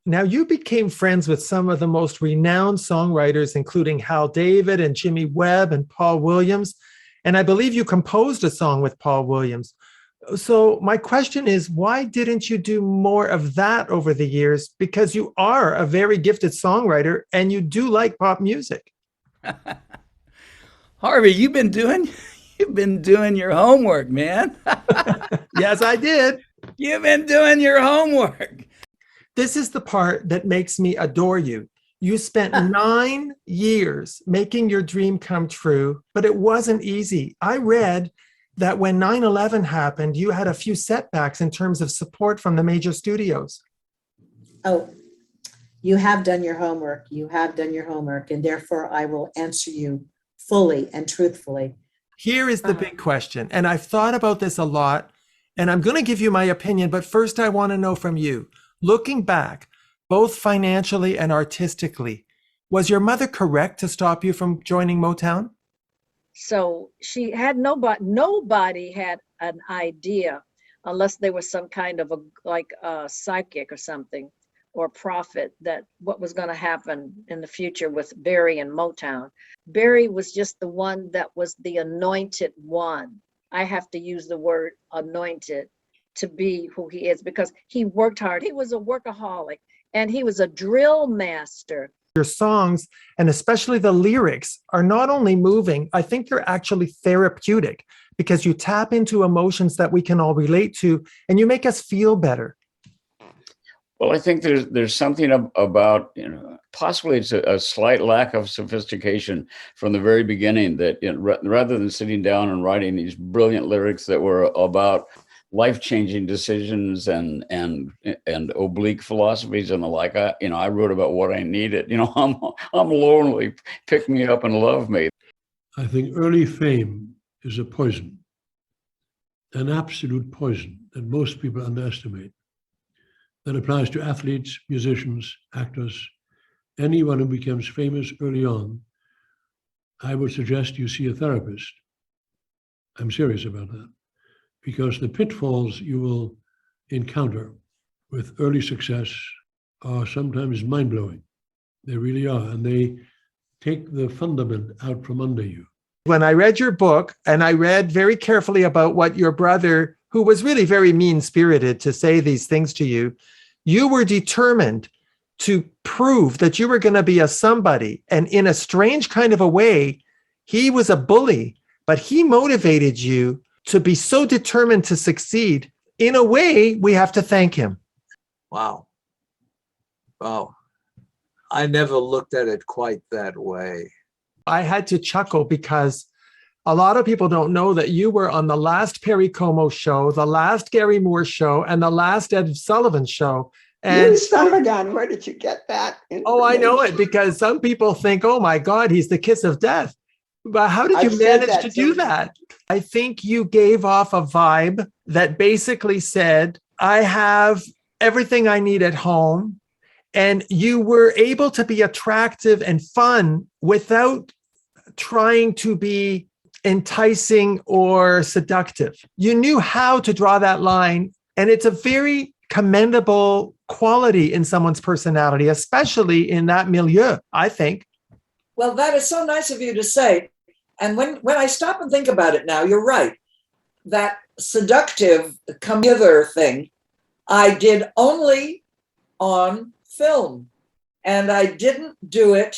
Now, you became friends with some of the most renowned songwriters, including Hal David and Jimmy Webb and Paul Williams. And I believe you composed a song with Paul Williams. So my question is, why didn't you do more of that over the years? Because you are a very gifted songwriter and you do like pop music. Harvey, you've been doing your homework, man. Yes, I did. You've been doing your homework. This is the part that makes me adore you. You spent 9 years making your dream come true, but it wasn't easy. I read that when 9/11 happened, you had a few setbacks in terms of support from the major studios. Oh, you have done your homework. You have done your homework, and therefore I will answer you fully and truthfully. Here is the big question, and I've thought about this a lot, and I'm going to give you my opinion, but first I want to know from you. Looking back, both financially and artistically, was your mother correct to stop you from joining Motown? So she had nobody had an idea, unless there was some kind of a psychic or something, or prophet, that what was going to happen in the future with Barry and Motown. Barry was just the one that was the anointed one. I have to use the word anointed to be who he is, because he worked hard. He was a workaholic and he was a drill master. Your songs, and especially the lyrics, are not only moving, I think they're actually therapeutic, because you tap into emotions that we can all relate to and you make us feel better. Well, I think there's something about, possibly it's a slight lack of sophistication from the very beginning, that rather than sitting down and writing these brilliant lyrics that were about life-changing decisions and oblique philosophies and the like, I wrote about what I needed. I'm lonely, pick me up and love me. I think early fame is a poison, an absolute poison that most people underestimate. That applies to athletes, musicians, actors, anyone who becomes famous early on. I would suggest you see a therapist. I'm serious about that, because the pitfalls you will encounter with early success are sometimes mind-blowing. They really are, and they take the fundament out from under you. When I read your book, and I read very carefully about what your brother, who was really very mean-spirited to say these things to you, you were determined to prove that you were going to be a somebody. And in a strange kind of a way, he was a bully, but he motivated you to be so determined to succeed. In a way, we have to thank him. Wow. I never looked at it quite that way. I had to chuckle because a lot of people don't know that you were on the last Perry Como show, the last Gary Moore show, and the last Ed Sullivan show. And you son of a gun, where did you get that? Oh, I know it, because some people think, oh my God, he's the kiss of death. But how did you manage to do that? I think you gave off a vibe that basically said, I have everything I need at home. And you were able to be attractive and fun without trying to be enticing or seductive. You knew how to draw that line. And it's a very commendable quality in someone's personality, especially in that milieu, I think. Well, that is so nice of you to say. And when I stop and think about it now, you're right. That seductive come hither thing, I did only on film, and I didn't do it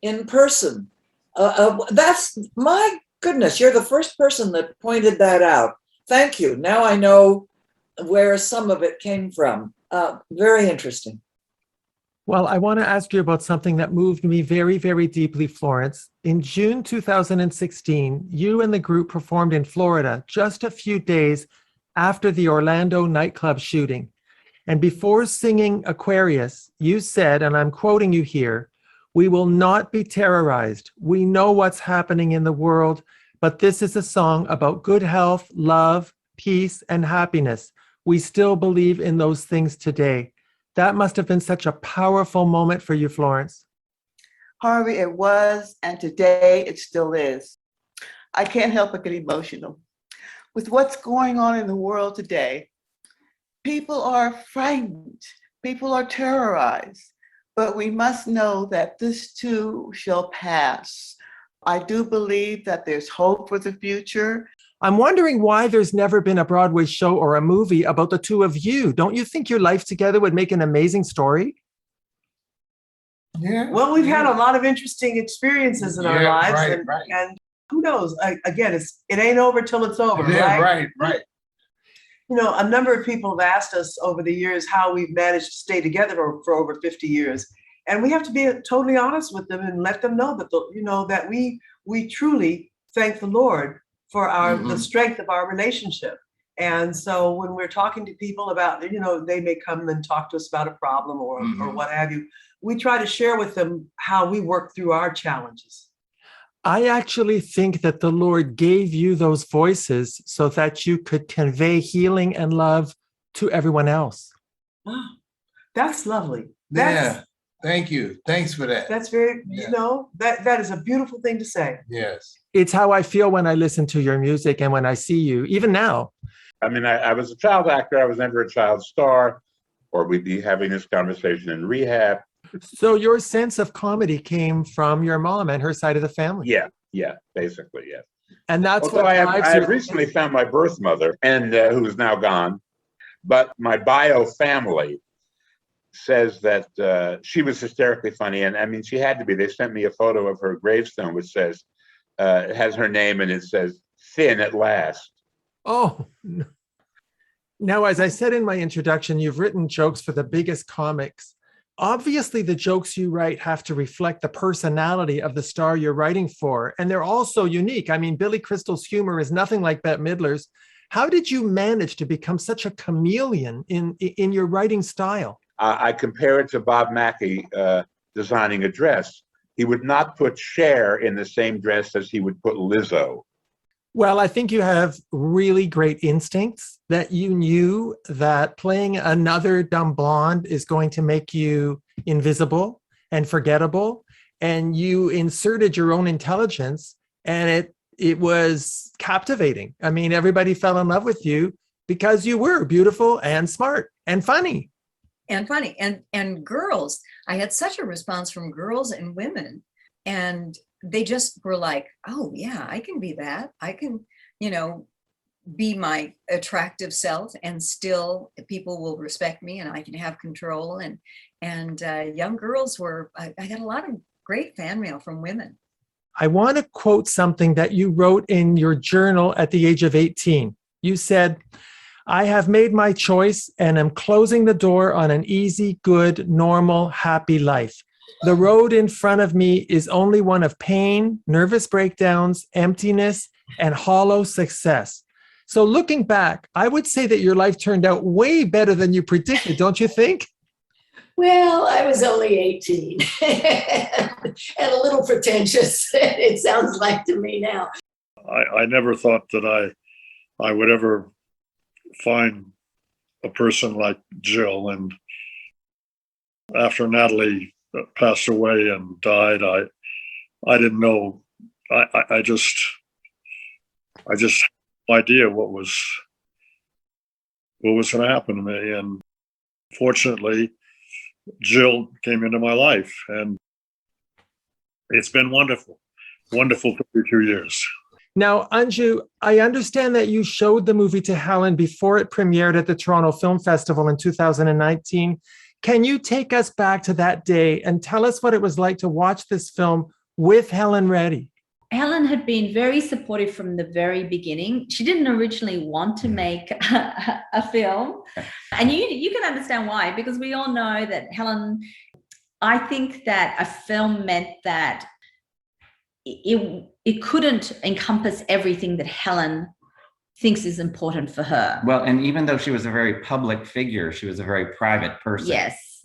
in person. That's, my goodness, you're the first person that pointed that out. Thank you. Now I know where some of it came from. Very interesting. Well, I want to ask you about something that moved me very, very deeply, Florence. In June 2016, you and the group performed in Florida just a few days after the Orlando nightclub shooting. And before singing Aquarius, you said, and I'm quoting you here, "We will not be terrorized. We know what's happening in the world, but this is a song about good health, love, peace, and happiness. We still believe in those things today." That must have been such a powerful moment for you, Florence. Harvey, it was, and today it still is. I can't help but get emotional. With what's going on in the world today, people are frightened. People are terrorized, but we must know that this too shall pass. I do believe that there's hope for the future. I'm wondering why there's never been a Broadway show or a movie about the two of you. Don't you think your life together would make an amazing story? Yeah. Well, we've had a lot of interesting experiences in our lives, and who knows? Again, it ain't over till it's over, right? Right. You know, a number of people have asked us over the years how we've managed to stay together for over 50 years, and we have to be totally honest with them and let them know that that we truly thank the Lord for the strength of our relationship. And so when we're talking to people about, they may come and talk to us about a problem or what have you, we try to share with them how we work through our challenges. I actually think that the Lord gave you those voices so that you could convey healing and love to everyone else. Oh, that's lovely. Thank you. Thanks for that. That's very, that is a beautiful thing to say. Yes. It's how I feel when I listen to your music and when I see you, even now. I mean, I was a child actor. I was never a child star, or we'd be having this conversation in rehab. So your sense of comedy came from your mom and her side of the family. Yeah, basically, yes. And that's Although I have recently found my birth mother, and who's now gone, but my bio family says that she was hysterically funny, and I mean, she had to be. They sent me a photo of her gravestone, which says, it has her name, and it says, "Thin at last." Oh, now, as I said in my introduction, you've written jokes for the biggest comics. Obviously, the jokes you write have to reflect the personality of the star you're writing for, and they're also unique. I mean, Billy Crystal's humor is nothing like Bette Midler's. How did you manage to become such a chameleon in your writing style? I compare it to Bob Mackie designing a dress. He would not put Cher in the same dress as he would put Lizzo. Well, I think you have really great instincts, that you knew that playing another dumb blonde is going to make you invisible and forgettable. And you inserted your own intelligence, and it was captivating. I mean, everybody fell in love with you because you were beautiful and smart and funny. And girls, I had such a response from girls and women, and they just were like, oh yeah, I can be that. I can, be my attractive self, and still people will respect me, and I can have control. And young girls I got a lot of great fan mail from women. I want to quote something that you wrote in your journal at the age of 18. You said, "I have made my choice and am closing the door on an easy, good, normal, happy life. The road in front of me is only one of pain, nervous breakdowns, emptiness, and hollow success." So looking back, I would say that your life turned out way better than you predicted, don't you think? Well, I was only 18 and a little pretentious, it sounds like to me now. I never thought that I would ever find a person like Jill. And after Natalie passed away and died, I didn't know. I just had no idea what was going to happen to me. And fortunately, Jill came into my life, and it's been wonderful 32 years. Now, Unjoo, I understand that you showed the movie to Helen before it premiered at the Toronto Film Festival in 2019. Can you take us back to that day and tell us what it was like to watch this film with Helen Reddy? Helen had been very supportive from the very beginning. She didn't originally want to make a film. And you can understand why, because we all know that Helen, I think that a film meant that it couldn't encompass everything that Helen thinks is important for her. Well, and even though she was a very public figure, she was a very private person. Yes.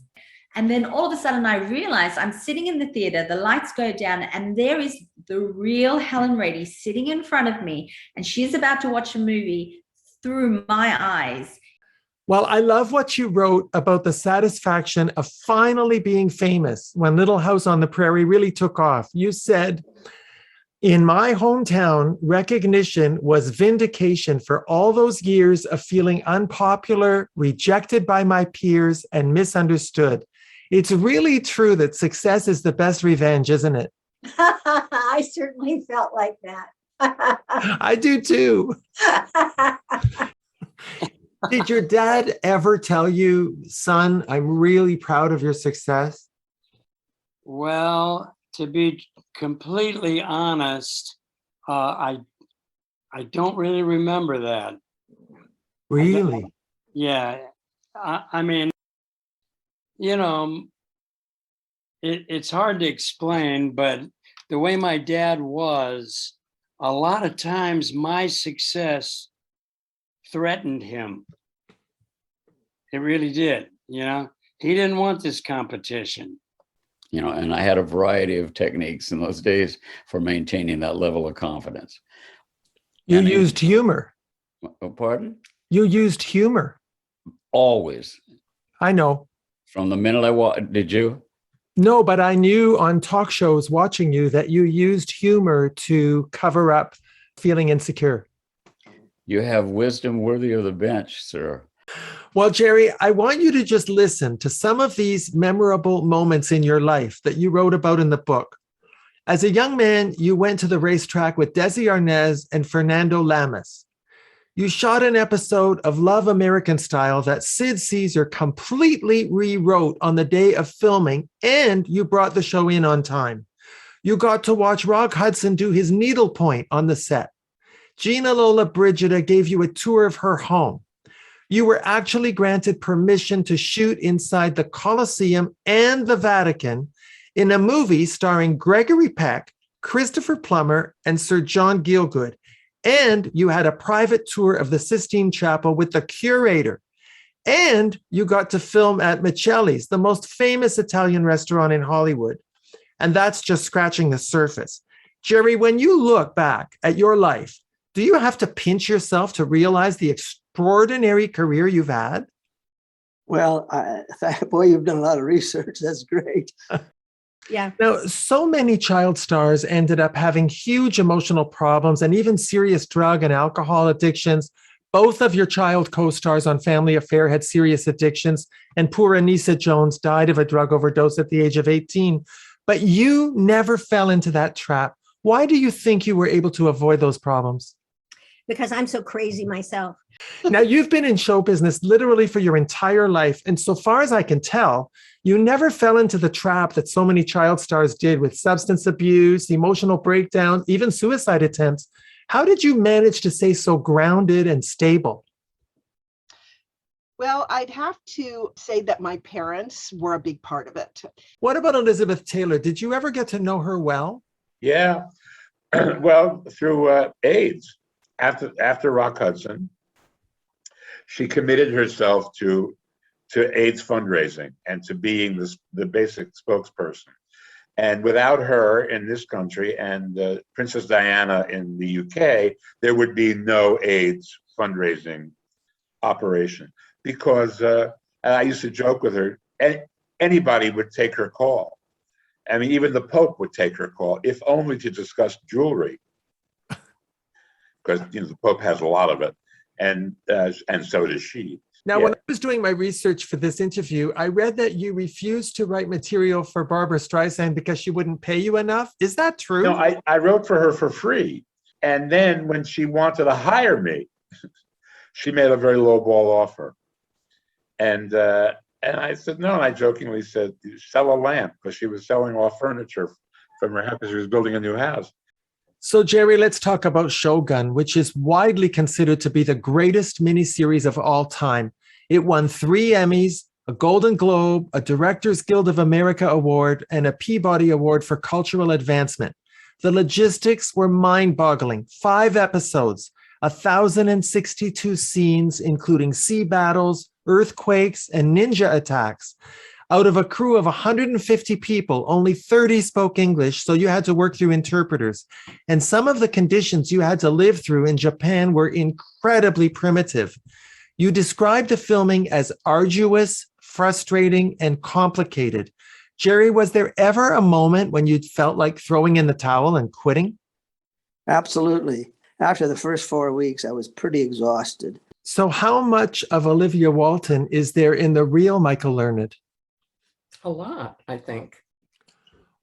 And then all of a sudden I realized I'm sitting in the theater, the lights go down, and there is the real Helen Reddy sitting in front of me, and she's about to watch a movie through my eyes. Well, I love what you wrote about the satisfaction of finally being famous when Little House on the Prairie really took off. You said, In my hometown, recognition was vindication for all those years of feeling unpopular, rejected by my peers, and misunderstood. It's really true that success is the best revenge, isn't it? I certainly felt like that. I do too. Did your dad ever tell you, son, I'm really proud of your success? Well, to be completely honest, I don't really remember that. Really? Yeah. I mean, you know, it's hard to explain, but the way my dad was, a lot of times my success threatened him. It really did, you know. He didn't want this competition. You know, and I had a variety of techniques in those days for maintaining that level of confidence. You used humor. Pardon? You used humor. Always. I know. From the minute did you? No, but I knew on talk shows watching you that you used humor to cover up feeling insecure. You have wisdom worthy of the bench, sir. Well, Jerry, I want you to just listen to some of these memorable moments in your life that you wrote about in the book. As a young man, you went to the racetrack with Desi Arnaz and Fernando Lamas. You shot an episode of Love American Style that Sid Caesar completely rewrote on the day of filming, and you brought the show in on time. You got to watch Rock Hudson do his needlepoint on the set. Gina Lola Brigida gave you a tour of her home. You were actually granted permission to shoot inside the Colosseum and the Vatican in a movie starring Gregory Peck, Christopher Plummer, and Sir John Gielgud. And you had a private tour of the Sistine Chapel with the curator. And you got to film at Michelli's, the most famous Italian restaurant in Hollywood. And that's just scratching the surface. Jerry, when you look back at your life, do you have to pinch yourself to realize the extraordinary career you've had? Well, boy, you've done a lot of research. That's great. Yeah. Now, so many child stars ended up having huge emotional problems and even serious drug and alcohol addictions. Both of your child co-stars on Family Affair had serious addictions, and poor Anissa Jones died of a drug overdose at the age of 18. But you never fell into that trap. Why do you think you were able to avoid those problems? Because I'm so crazy myself. Now, you've been in show business literally for your entire life. And so far as I can tell, you never fell into the trap that so many child stars did with substance abuse, emotional breakdown, even suicide attempts. How did you manage to stay so grounded and stable? Well, I'd have to say that my parents were a big part of it. What about Elizabeth Taylor? Did you ever get to know her well? Yeah. Well, through AIDS. After Rock Hudson, she committed herself to AIDS fundraising and to being the basic spokesperson. And without her in this country and Princess Diana in the UK, there would be no AIDS fundraising operation. Because I used to joke with her, anybody would take her call. I mean, even the Pope would take her call, if only to discuss jewelry. Because the Pope has a lot of it, and so does she. Now, when I was doing my research for this interview, I read that you refused to write material for Barbra Streisand because she wouldn't pay you enough. Is that true? No, I wrote for her for free, and then when she wanted to hire me, she made a very low ball offer, and I said no, and I jokingly said, "Sell a lamp," because she was selling off furniture from her house because she was building a new house. So, Jerry, let's talk about Shogun, which is widely considered to be the greatest miniseries of all time. It won 3 Emmys, a Golden Globe, a Directors Guild of America Award, and a Peabody Award for Cultural Advancement. The logistics were mind-boggling. 5 episodes, 1,062 scenes, including sea battles, earthquakes, and ninja attacks. Out of a crew of 150 people, only 30 spoke English, so you had to work through interpreters. And some of the conditions you had to live through in Japan were incredibly primitive. You described the filming as arduous, frustrating, and complicated. Jerry, was there ever a moment when you felt like throwing in the towel and quitting? Absolutely. After the first 4 weeks, I was pretty exhausted. So how much of Olivia Walton is there in the real Michael Learned? A lot, I think.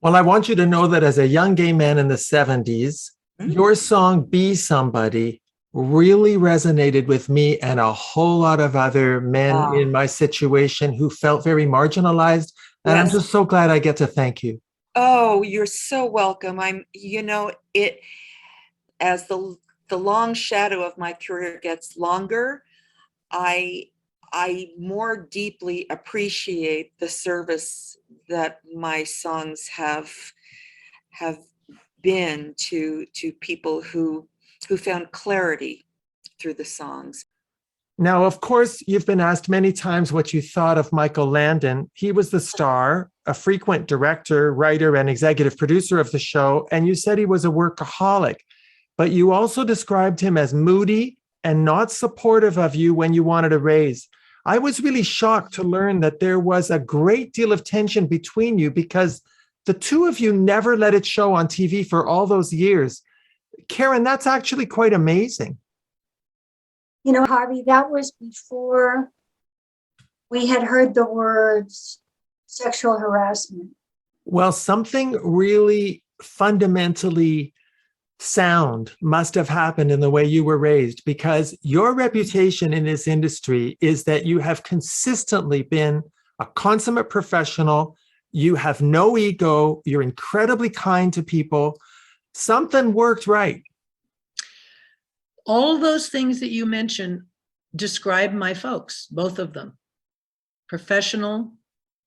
Well, I want you to know that as a young gay man in the 70s, your song Be Somebody really resonated with me and a whole lot of other men in my situation who felt very marginalized. And I'm just so glad I get to thank you. Oh, you're so welcome. It as the long shadow of my career gets longer, I more deeply appreciate the service that my songs have been to people who found clarity through the songs. Now, of course, you've been asked many times what you thought of Michael Landon. He was the star, a frequent director, writer, and executive producer of the show, and you said he was a workaholic. But you also described him as moody and not supportive of you when you wanted a raise. I was really shocked to learn that there was a great deal of tension between you because the two of you never let it show on TV for all those years. Karen, that's actually quite amazing. You know, Harvey, that was before we had heard the words sexual harassment. Well, something really fundamentally sound must have happened in the way you were raised, because your reputation in this industry is that you have consistently been a consummate professional. You have no ego. You're incredibly kind to people. Something worked right. All those things that you mentioned describe my folks, both of them. Professional,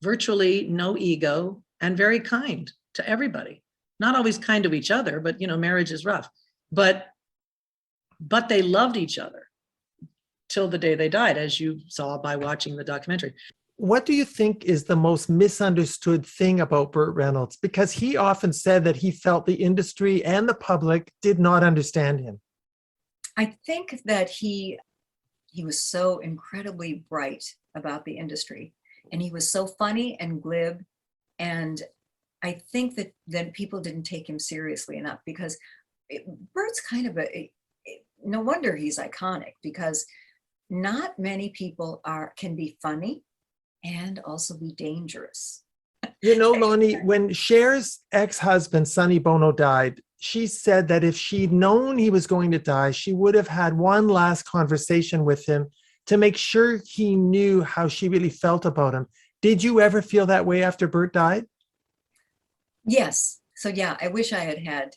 virtually no ego, and very kind to everybody. Not always kind to each other, but marriage is rough. But they loved each other till the day they died, as you saw by watching the documentary. What do you think is the most misunderstood thing about Burt Reynolds? Because he often said that he felt the industry and the public did not understand him. I think that he was so incredibly bright about the industry, and he was so funny and glib, and I think that people didn't take him seriously enough, because Bert's kind of no wonder he's iconic, because not many people can be funny and also be dangerous. You know, Loni, when Cher's ex-husband, Sonny Bono, died, she said that if she'd known he was going to die, she would have had one last conversation with him to make sure he knew how she really felt about him. Did you ever feel that way after Burt died? Yes. So yeah, I wish I had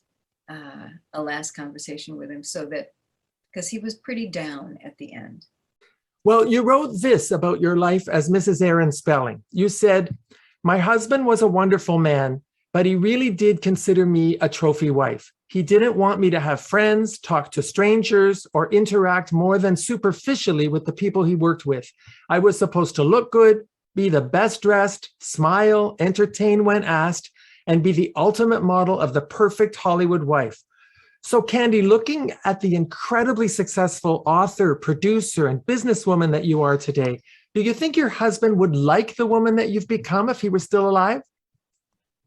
a last conversation with him, because he was pretty down at the end. Well, you wrote this about your life as Mrs. Aaron Spelling. You said, "My husband was a wonderful man, but he really did consider me a trophy wife. He didn't want me to have friends, talk to strangers, or interact more than superficially with the people he worked with. I was supposed to look good, be the best dressed, smile, entertain when asked, and be the ultimate model of the perfect Hollywood wife." So Candy, looking at the incredibly successful author, producer, and businesswoman that you are today, do you think your husband would like the woman that you've become if he were still alive?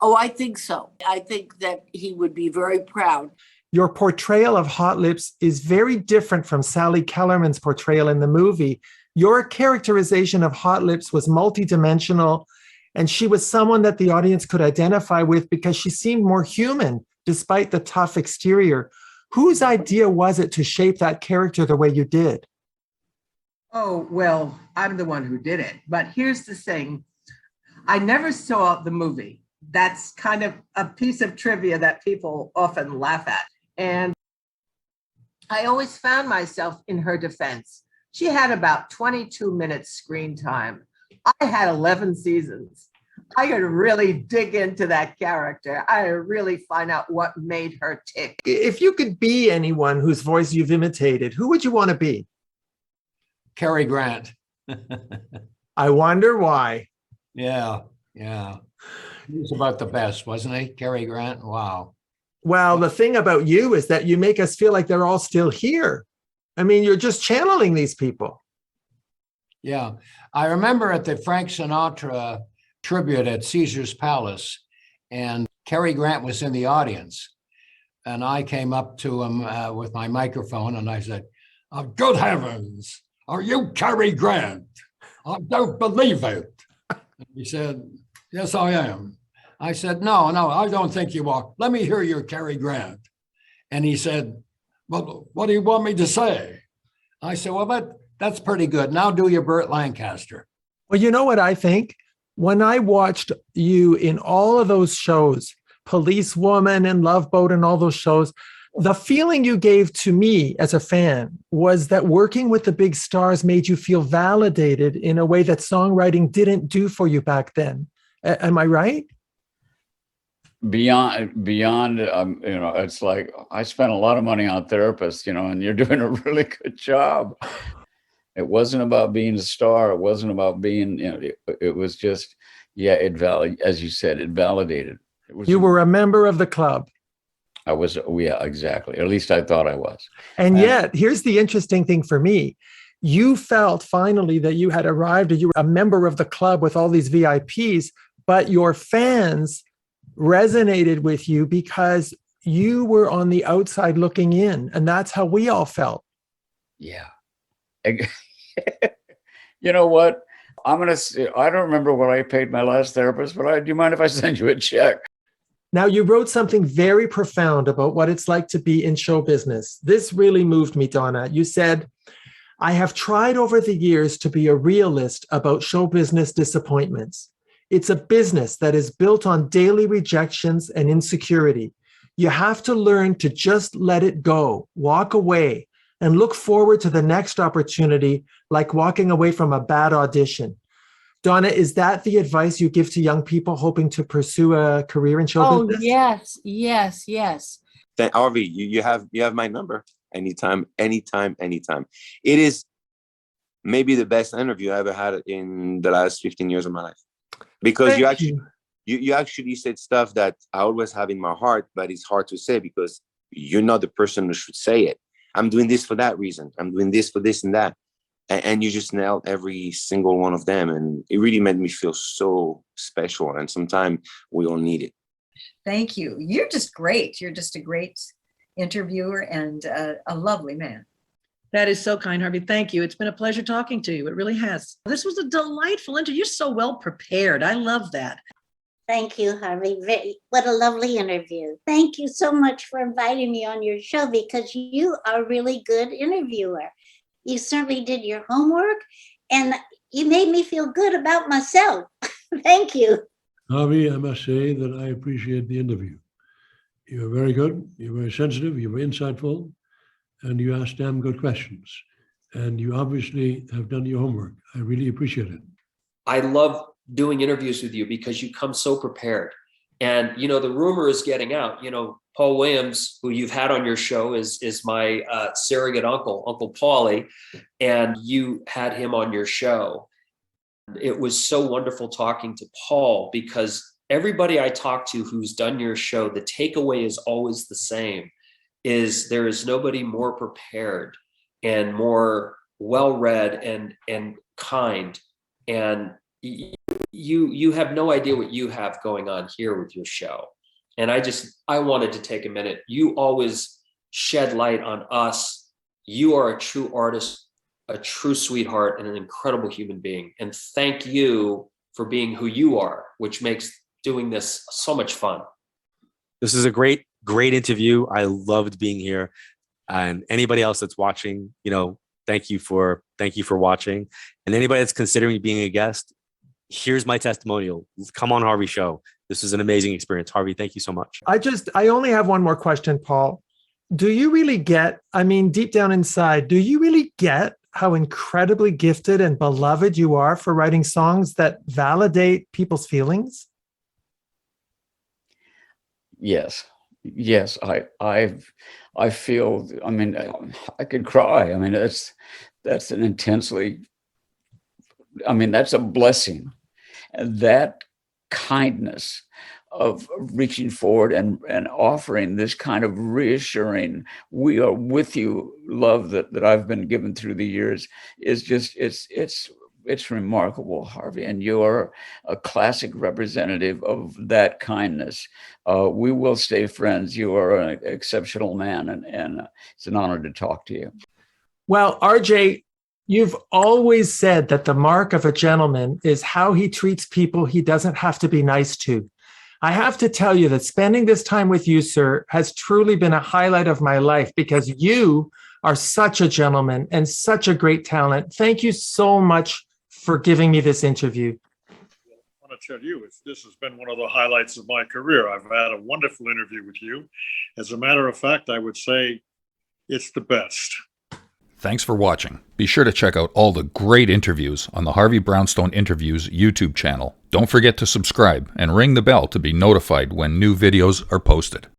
Oh, I think so. I think that he would be very proud. Your portrayal of Hot Lips is very different from Sally Kellerman's portrayal in the movie. Your characterization of Hot Lips was multidimensional, and she was someone that the audience could identify with because she seemed more human despite the tough exterior. Whose idea was it to shape that character the way you did? Oh, well, I'm the one who did it. But here's the thing. I never saw the movie. That's kind of a piece of trivia that people often laugh at. And I always found myself in her defense. She had about 22 minutes screen time. I had 11 seasons. I could really dig into that character. I really find out what made her tick. If you could be anyone whose voice you've imitated, who would you want to be? Cary Grant. I wonder why. Yeah. He was about the best, wasn't he? Cary Grant. Wow. Well, the thing about you is that you make us feel like they're all still here. I mean, you're just channeling these people. Yeah. I remember at the Frank Sinatra tribute at Caesar's Palace, and Cary Grant was in the audience. And I came up to him with my microphone and I said, "Oh, good heavens, are you Cary Grant? I don't believe it." And he said, "Yes, I am." I said, no, I don't think you are. Let me hear your Cary Grant." And he said, "Well, what do you want me to say?" I said, "Well, that's pretty good. Now do your Burt Lancaster." Well, you know what I think? When I watched you in all of those shows, Policewoman and Love Boat and all those shows, the feeling you gave to me as a fan was that working with the big stars made you feel validated in a way that songwriting didn't do for you back then. Am I right? Beyond, it's like I spent a lot of money on therapists, and you're doing a really good job. It wasn't about being a star. It wasn't about being, it was just, as you said, it validated. You were a member of the club. I was, yeah, exactly. At least I thought I was. And yet, here's the interesting thing for me. You felt finally that you had arrived, or you were a member of the club with all these VIPs, but your fans resonated with you because you were on the outside looking in. And that's how we all felt. Yeah. You know what? I don't remember what I paid my last therapist, but do you mind if I send you a check? Now, you wrote something very profound about what it's like to be in show business. This really moved me, Donna. You said, "I have tried over the years to be a realist about show business disappointments. It's a business that is built on daily rejections and insecurity. You have to learn to just let it go, walk away, and look forward to the next opportunity, like walking away from a bad audition." Donna, is that the advice you give to young people hoping to pursue a career in show business? Yes. Harvey, you have my number. Anytime. It is maybe the best interview I ever had in the last 15 years of my life. Because you actually said stuff that I always have in my heart, but it's hard to say because you're not the person who should say it. I'm doing this for that reason. I'm doing this for this and that. And you just nailed every single one of them. And it really made me feel so special. And sometimes we all need it. Thank you. You're just great. You're just a great interviewer and a lovely man. That is so kind, Harvey. Thank you. It's been a pleasure talking to you. It really has. This was a delightful interview. You're so well prepared. I love that. Thank you, Harvey. What a lovely interview. Thank you so much for inviting me on your show because you are a really good interviewer. You certainly did your homework and you made me feel good about myself. Thank you. Harvey, I must say that I appreciate the interview. You were very good. You were very sensitive. You were insightful. And you asked damn good questions. And you obviously have done your homework. I really appreciate it. I love doing interviews with you because you come so prepared. And, the rumor is getting out, Paul Williams, who you've had on your show is my surrogate uncle, Uncle Paulie, and you had him on your show. It was so wonderful talking to Paul because everybody I talk to who's done your show, the takeaway is always the same, is there is nobody more prepared and more well-read and kind. And you have no idea what you have going on here with your show. And I wanted to take a minute. You always shed light on us. You are a true artist, a true sweetheart, and an incredible human being. And thank you for being who you are, which makes doing this so much fun. This is a great interview. I loved being here. And anybody else that's watching, thank you for watching. And anybody that's considering being a guest, here's my testimonial. Come on Harvey show. This is an amazing experience. Harvey, thank you so much. I only have one more question, Paul. Do you really get, deep down inside, do you really get how incredibly gifted and beloved you are for writing songs that validate people's feelings? Yes. I feel, I could cry. That's an intensely, that's a blessing. And that kindness of reaching forward and offering this kind of reassuring, we are with you love that I've been given through the years is just, it's it's remarkable, Harvey, and you're a classic representative of that kindness. We will stay friends. You are an exceptional man, and it's an honor to talk to you. Well, RJ, you've always said that the mark of a gentleman is how he treats people he doesn't have to be nice to. I have to tell you that spending this time with you, sir, has truly been a highlight of my life because you are such a gentleman and such a great talent. Thank you so much for giving me this interview. I want to tell you, this has been one of the highlights of my career. I've had a wonderful interview with you. As a matter of fact, I would say it's the best. Thanks for watching. Be sure to check out all the great interviews on the Harvey Brownstone Interviews YouTube channel. Don't forget to subscribe and ring the bell to be notified when new videos are posted.